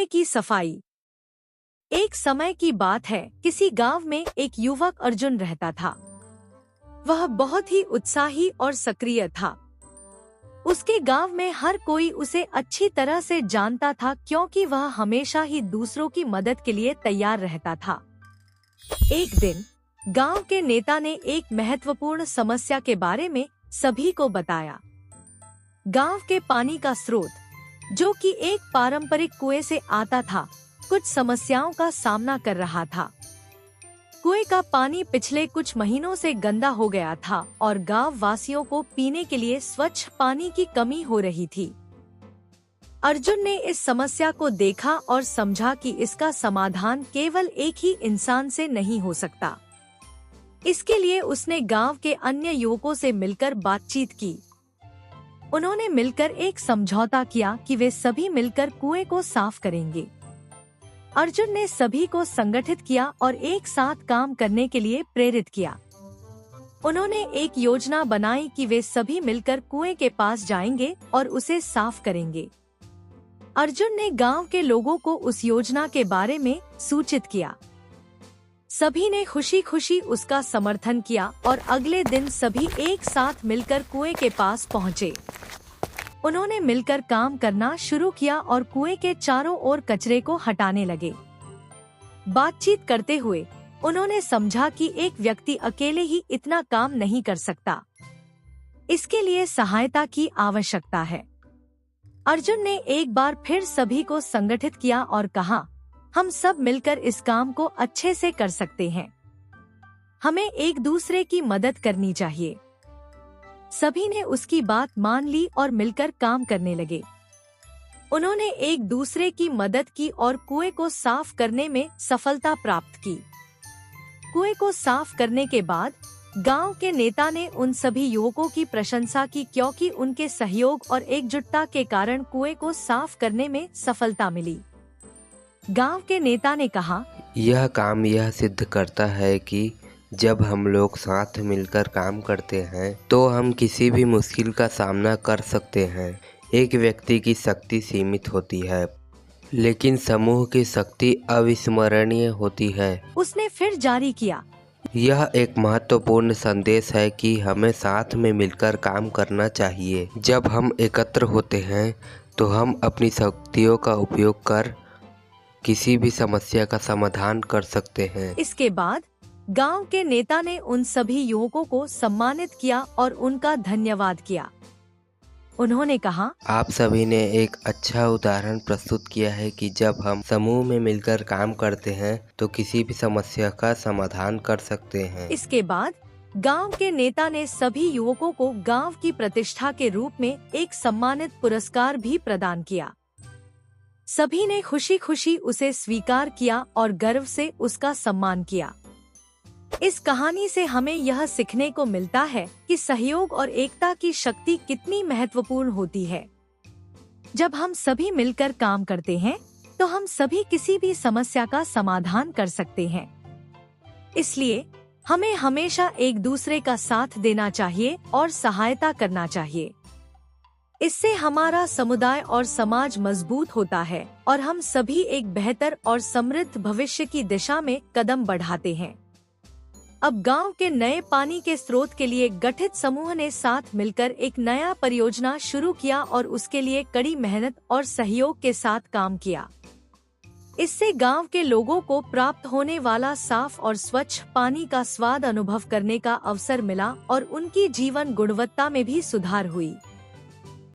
कुएं की सफाई। एक समय की बात है, किसी गांव में एक युवक अर्जुन रहता था। वह बहुत ही उत्साही और सक्रिय था। उसके गांव में हर कोई उसे अच्छी तरह से जानता था, क्योंकि वह हमेशा ही दूसरों की मदद के लिए तैयार रहता था। एक दिन गांव के नेता ने एक महत्वपूर्ण समस्या के बारे में सभी को बताया। गांव के पानी का स्रोत, जो कि एक पारंपरिक कुएं से आता था, कुछ समस्याओं का सामना कर रहा था। कुएं का पानी पिछले कुछ महीनों से गंदा हो गया था और गांव वासियों को पीने के लिए स्वच्छ पानी की कमी हो रही थी। अर्जुन ने इस समस्या को देखा और समझा कि इसका समाधान केवल एक ही इंसान से नहीं हो सकता। इसके लिए उसने गांव के अन्य युवकों से मिलकर बातचीत की। उन्होंने मिलकर एक समझौता किया कि वे सभी मिलकर कुएं को साफ करेंगे। अर्जुन ने सभी को संगठित किया और एक साथ काम करने के लिए प्रेरित किया। उन्होंने एक योजना बनाई कि वे सभी मिलकर कुएं के पास जाएंगे और उसे साफ करेंगे। अर्जुन ने गांव के लोगों को उस योजना के बारे में सूचित किया। सभी ने खुशी खुशी उसका समर्थन किया और अगले दिन सभी एक साथ मिलकर कुएं के पास पहुंचे। उन्होंने मिलकर काम करना शुरू किया और कुएं के चारों ओर कचरे को हटाने लगे। बातचीत करते हुए उन्होंने समझा कि एक व्यक्ति अकेले ही इतना काम नहीं कर सकता। इसके लिए सहायता की आवश्यकता है। अर्जुन ने एक बार फिर सभी को संगठित किया और कहा, हम सब मिलकर इस काम को अच्छे से कर सकते हैं। हमें एक दूसरे की मदद करनी चाहिए। सभी ने उसकी बात मान ली और मिलकर काम करने लगे। उन्होंने एक दूसरे की मदद की और कुएं को साफ करने में सफलता प्राप्त की। कुएं को साफ करने के बाद गांव के नेता ने उन सभी युवकों की प्रशंसा की, क्योंकि उनके सहयोग और एकजुटता के कारण कुएं को साफ करने में सफलता मिली। गांव के नेता ने कहा, यह काम यह सिद्ध करता है कि जब हम लोग साथ मिलकर काम करते हैं तो हम किसी भी मुश्किल का सामना कर सकते हैं। एक व्यक्ति की शक्ति सीमित होती है, लेकिन समूह की शक्ति अविस्मरणीय होती है। उसने फिर जारी किया, यह एक महत्वपूर्ण संदेश है कि हमें साथ में मिलकर काम करना चाहिए। जब हम एकत्र होते हैं तो हम अपनी शक्तियों का उपयोग कर किसी भी समस्या का समाधान कर सकते हैं। इसके बाद गांव के नेता ने उन सभी युवकों को सम्मानित किया और उनका धन्यवाद किया। उन्होंने कहा, आप सभी ने एक अच्छा उदाहरण प्रस्तुत किया है कि जब हम समूह में मिलकर काम करते हैं तो किसी भी समस्या का समाधान कर सकते हैं। इसके बाद गांव के नेता ने सभी युवकों को गांव की प्रतिष्ठा के रूप में एक सम्मानित पुरस्कार भी प्रदान किया। सभी ने खुशी खुशी उसे स्वीकार किया और गर्व से उसका सम्मान किया। इस कहानी से हमें यह सीखने को मिलता है कि सहयोग और एकता की शक्ति कितनी महत्वपूर्ण होती है। जब हम सभी मिलकर काम करते हैं तो हम सभी किसी भी समस्या का समाधान कर सकते हैं। इसलिए हमें हमेशा एक दूसरे का साथ देना चाहिए और सहायता करना चाहिए। इससे हमारा समुदाय और समाज मजबूत होता है और हम सभी एक बेहतर और समृद्ध भविष्य की दिशा में कदम बढ़ाते हैं। अब गांव के नए पानी के स्रोत के लिए गठित समूह ने साथ मिलकर एक नया परियोजना शुरू किया और उसके लिए कड़ी मेहनत और सहयोग के साथ काम किया। इससे गांव के लोगों को प्राप्त होने वाला साफ और स्वच्छ पानी का स्वाद अनुभव करने का अवसर मिला और उनकी जीवन गुणवत्ता में भी सुधार हुई।